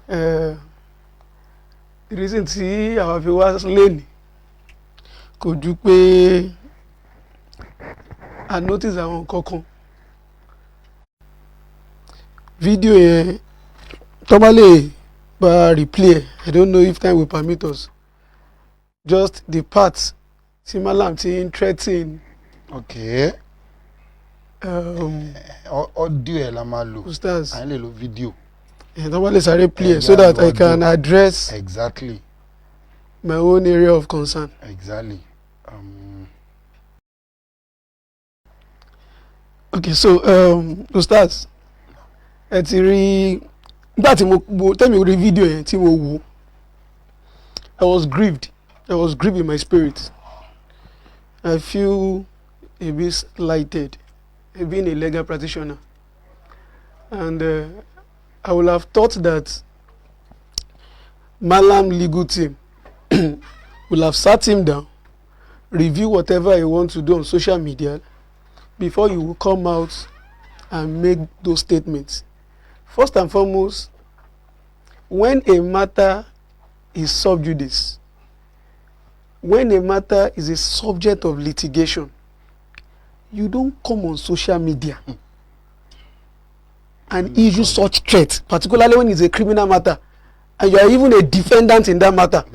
The reason tí àwa fi wá lẹ́nìí kò ju pé I notice àwọn nǹkan kan. Fídíò yẹn tó bá lè bá replay, I don't know if time will permit us. Just the parts tí Malam ti ń threaten. Okay. Audio ẹ̀ la máa lò. Ustaz. À ń lè lo video. Tó bá lè sáré play so that I can address exactly my own area of concern. Exactly. Okay, so Ustaz, ẹ ti rí nígbà tí mo tẹ́mi rí fídíò yẹn tí mo wò, I was grieved in my spirit. I feel a bit slighted being a legal practitioner, and I would have thought that Malam legal team will have sat him down, review whatever he wants to do on social media before you will come out and make those statements. First and foremost, when a matter is sub judice, when a matter is a subject of litigation, you don't come on social media and issue such threats, particularly when it's a criminal matter and you are even a defendant in that matter.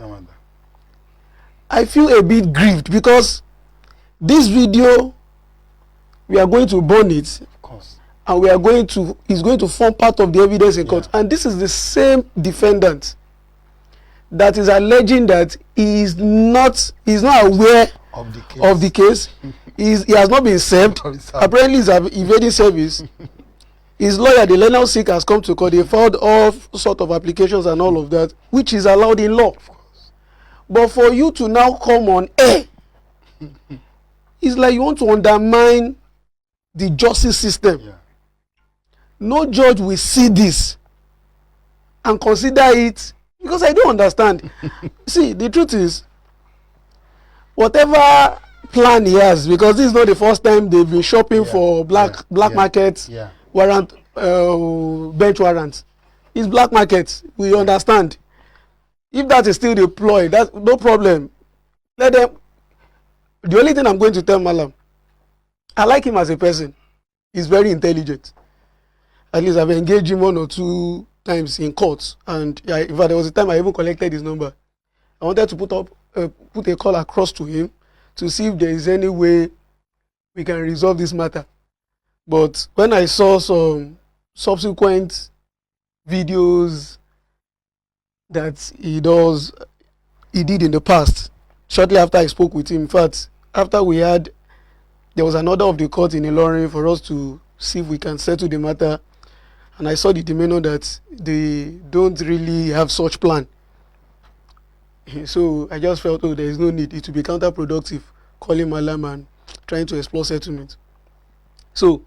I feel a bit grieved because this video, we are going to burn it, of course, and it's going to form part of the evidence in court. And this is the same defendant that is alleging that he is not aware of the case. He has not been served. Apparently he's evading service. His lawyer, the Leonard Sick, has come to court. They filed all sort of applications and all of that, which is allowed in law. But for you to now come on air, it's like you want to undermine the justice system. No judge will see this and consider it, because I don't understand. See, the truth is, whatever plan he has, because this is not the first time they've been shopping for black market warrant, bench warrants. It's black market. We understand. If that is still deployed, that's no problem. Let them. The only thing I'm going to tell Malam, I like him as a person. He's very intelligent. At least I've engaged him 1 or 2 times in court, and in fact there was a time I even collected his number. I wanted to put a call across to him to see if there is any way we can resolve this matter. But when I saw some subsequent videos that he did in the past, shortly after I spoke with him, in fact, after there was an order of the court in Ilorin for us to see if we can settle the matter, and I saw the demeanor that they don't really have such plan. So I just felt, there is no need. It will be counterproductive calling Malam and trying to explore settlement. So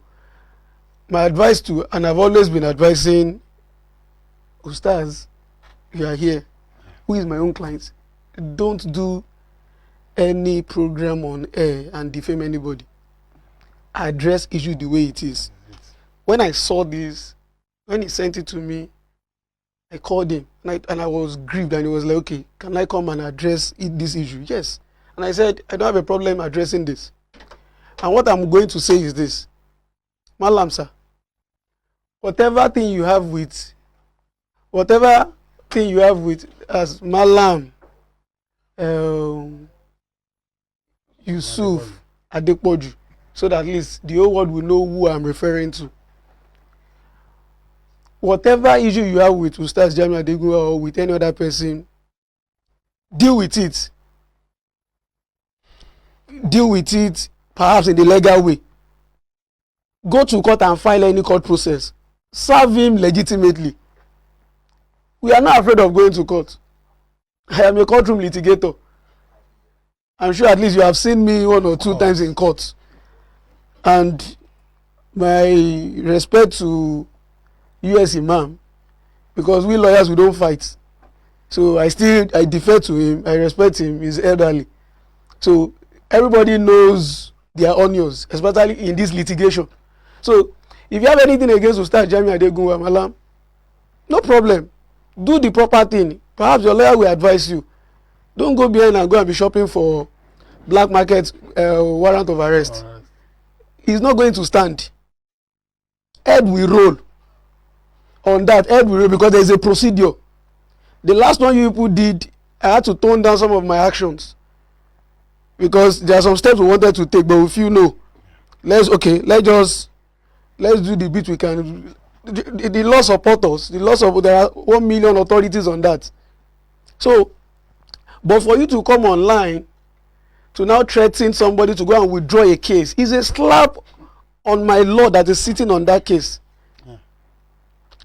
my advice and I've always been advising Ustaz, you are here, who is my own client, don't do any program on air and defame anybody. Address issue the way it is. When I saw this, when he sent it to me, I called him and I was grieved, and he was like, okay, can I come and address this issue? Yes. And I said, I don't have a problem addressing this. And what I'm going to say is this. Malam sir, whatever thing you have with as Malam, Yusuf, Adepoju'S, so that at least the whole world will know who I'm referring to. Whatever issue you have with Ustaz JAMIU ADEGUNWA or with any other person, deal with it. Deal with it perhaps in the legal way. Go to court and file any court process. Serve him legitimately. We are not afraid of going to court. I am a courtroom litigator. I'm sure at least you have seen me 1 or 2 times in court. And my respect to US Imam, because we lawyers, we don't fight. So I defer to him. I respect him. He's elderly. So everybody knows their onions, especially in this litigation. So if you have anything against Ustaz JAMIU ADEGUNWA, Malam, no problem. do the proper thing. Perhaps your lawyer will advise you. Don't go behind and go and be shopping for black market warrant of arrest. It's not going to stand. Head will roll on that. Head will roll because there is a procedure. The last one you people did, I had to tone down some of my actions because there are some steps we wanted to take, but if you know, let's do the bit we can. The law support us. There are 1 million authorities on that. So, but for you to come online to now threaten somebody to go and withdraw a case is a slap on my Lord that is sitting on that case. Yeah.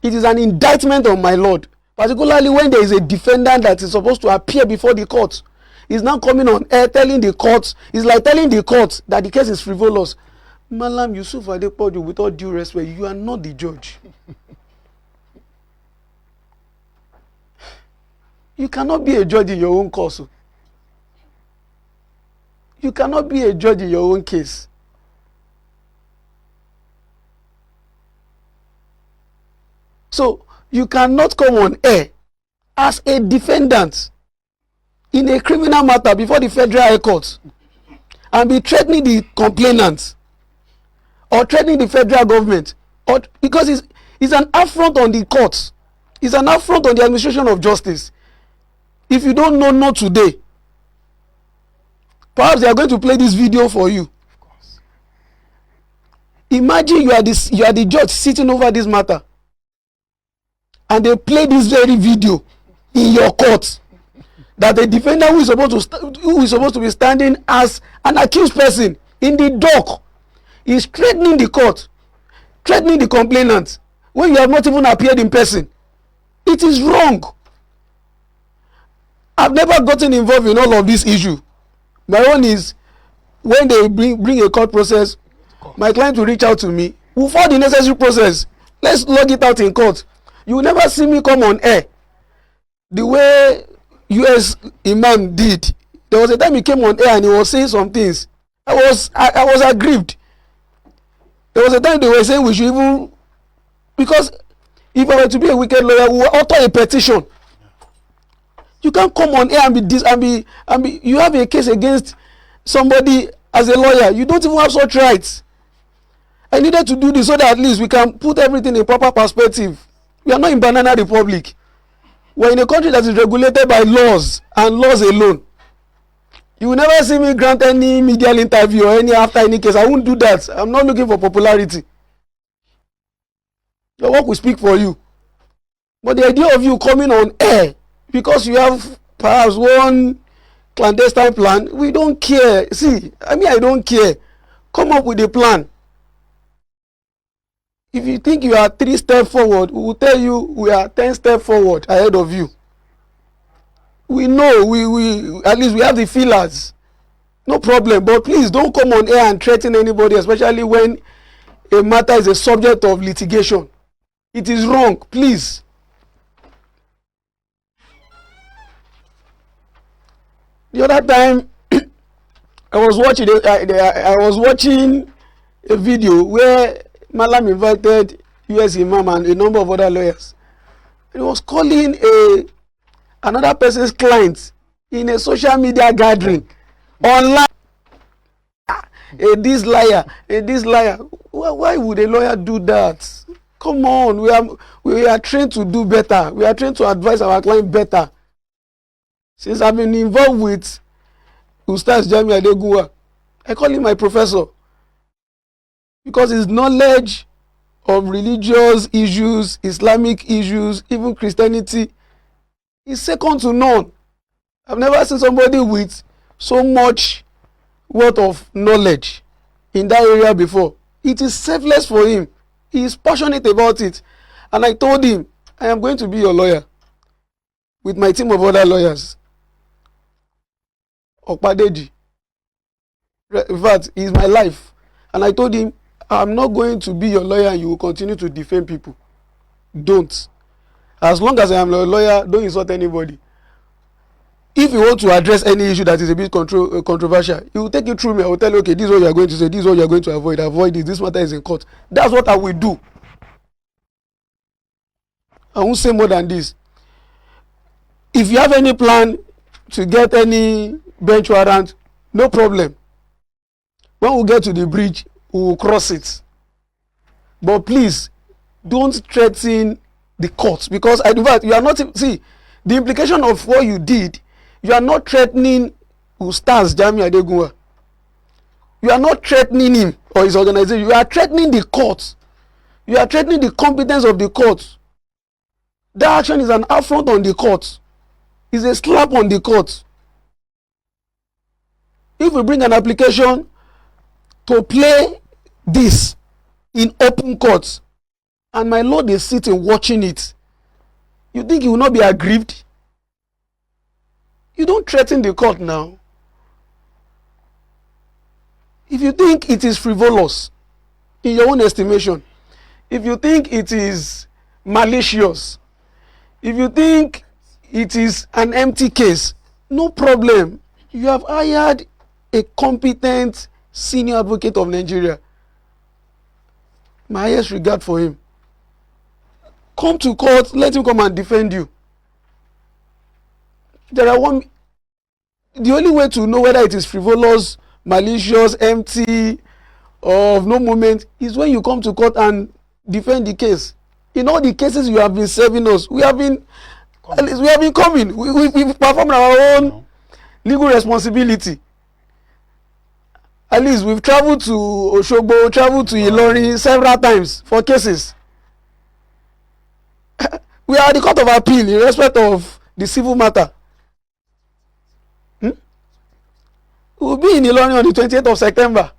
It is an indictment on my Lord, particularly when there is a defendant that is supposed to appear before the court. He's now coming on air telling the court, it's like telling the court that the case is frivolous. Malam Yusuf Adepoju, with all due respect, you are not the judge. You cannot be a judge in your own cause. You cannot be a judge in your own case. So you cannot come on air as a defendant in a criminal matter before the Federal High Court and be threatening the complainant or threatening the federal government, or because it's an affront on the courts. It's an affront on the administration of justice. If you don't know today, perhaps they are going to play this video for you. Of course. Imagine you are the judge sitting over this matter, and they play this very video in your court. That the defendant who is supposed to be standing as an accused person in the dock is threatening the court, threatening the complainant when you have not even appeared in person. It is wrong. I've never gotten involved in all of this issue. My own is when they bring a court process, my client will reach out to me. We'll follow the necessary process. Let's log it out in court. You will never see me come on air the way US Imam did. There was a time he came on air and he was saying some things. I was aggrieved. There was a time they were saying we should even, because if I were to be a wicked lawyer, we will author a petition. You can't come on air and be you have a case against somebody as a lawyer. You don't even have such rights. I needed to do this so that at least we can put everything in proper perspective. We are not in Banana Republic. We are in a country that is regulated by laws and laws alone. You will never see me grant any media interview or after any case. I won't do that. I'm not looking for popularity. Your work will speak for you. But the idea of you coming on air because you have perhaps one clandestine plan, we don't care. See, I don't care. Come up with a plan. If you think you are 3 steps forward, we will tell you we are 10 steps forward ahead of you. We know, we at least we have the feelers. No problem. But please don't come on air and threaten anybody, especially when a matter is a subject of litigation. It is wrong. Please. The other time, I was watching a video where Malam invited US Imam and a number of other lawyers. He was calling another person's client in a social media gathering online. This liar. Why would a lawyer do that? Come on, we are trained to do better. We are trained to advise our client better. Since I've been involved with Ustaz JAMIU ADEGUNWA, I call him my professor because his knowledge of religious issues, Islamic issues, even Christianity is second to none. I've never seen somebody with so much worth of knowledge in that area before. It is selfless for him. He is passionate about it. And I told him, I am going to be your lawyer with my team of other lawyers. Okpadeji. In fact, he is my life. And I told him, I'm not going to be your lawyer and you will continue to defame people. Don't. As long as I am your lawyer, don't insult anybody. If you want to address any issue that is a bit controversial, you will take it through me. I will tell you, okay, this is what you are going to say, this is what you are going to avoid. Avoid this. This matter is in court. That's what I will do. I won't say more than this. If you have any plan to get any bench warrant, no problem. When we get to the bridge, we will cross it. But please, don't threaten the court, because in fact, you are not, see, the implication of what you did, you are not threatening Ustaz Jamiu Adegunwa. You are not threatening him or his organization. You are threatening the court. You are threatening the competence of the court. That action is an affront on the court. It's a slap on the court. If we bring an application to play this in open court, and my lord is sitting watching it, you think he will not be aggrieved? You don't threaten the court now. If you think it is frivolous, in your own estimation, if you think it is malicious, if you think it is an empty case, no problem. You have hired a competent senior advocate of Nigeria. My highest regard for him. Come to court, let him come and defend you. The only way to know whether it is frivolous, malicious, empty, or of no moment is when you come to court and defend the case. In all the cases you have been serving us, we have been coming. We performed our own legal responsibility. At least we've traveled to Oshogbo, traveled to Ilorin several times for cases. We are the court of appeal in respect of the civil matter. We will be in Ilorin on the 28th of September.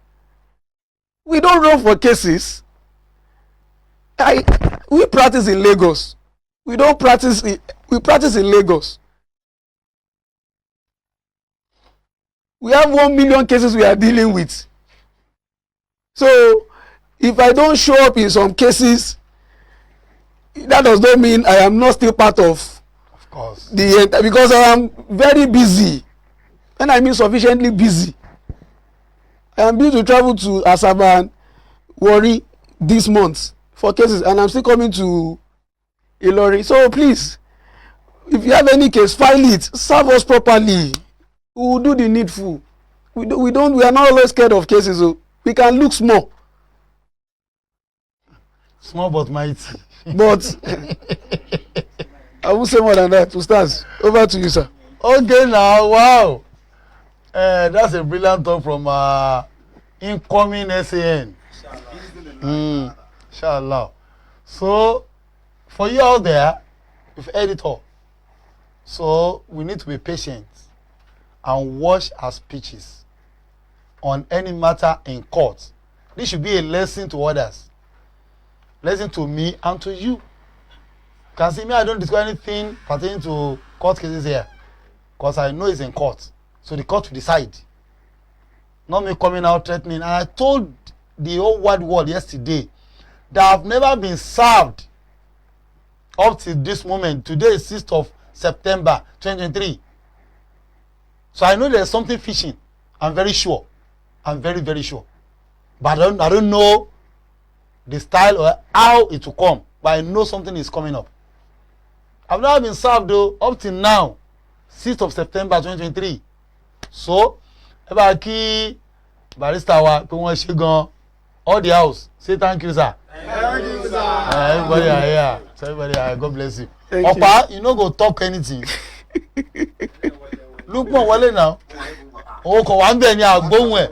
We don't run for cases. We practice in Lagos. We practice in Lagos. We have 1 million cases we are dealing with. So if I don't show up in some cases, that does not mean I am not still part of course, because I am very busy. And I mean sufficiently busy. I am due to travel to Asaba and Warri this month for cases, and I'm still coming to Ilorin. So please, if you have any case, file it. Serve us properly. We will do the needful. We are not always scared of cases. So we can look small. Small but mighty. But I won't say more than that. Ustaz, over to you, sir. Okay now, wow. That's a brilliant talk from incoming SAN. Inshallah. So, for you out there, you've heard it all. So, we need to be patient and watch our speeches on any matter in court. This should be a lesson to others. Lesson to me and to you. Can see me, I don't discuss anything pertaining to court cases here, because I know it's in court. So the court will decide. Not me coming out threatening. And I told the whole wide world yesterday that I've never been served up to this moment. Today is 6th of September 2023. So I know there's something fishing. I'm very sure. I'm very, very sure. But I don't know the style or how it will come. But I know something is coming up. I've never been served though up till now, 6th of September 2023. So, eba ki barista wa pé wọ́n ṣe gan all the house. Say thank you, sir. Thank you, sir. Everybody are here. So everybody are, God bless you. Thank Opa, you no go talk anything. Look more wọlé now. O kò wá ń bẹ̀ ní àgbóhùn ẹ̀.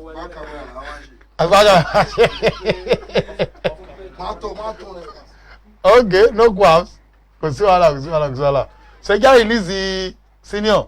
Okay, no qualms. Kò sí wàhálà. Ṣé jáde release the senior?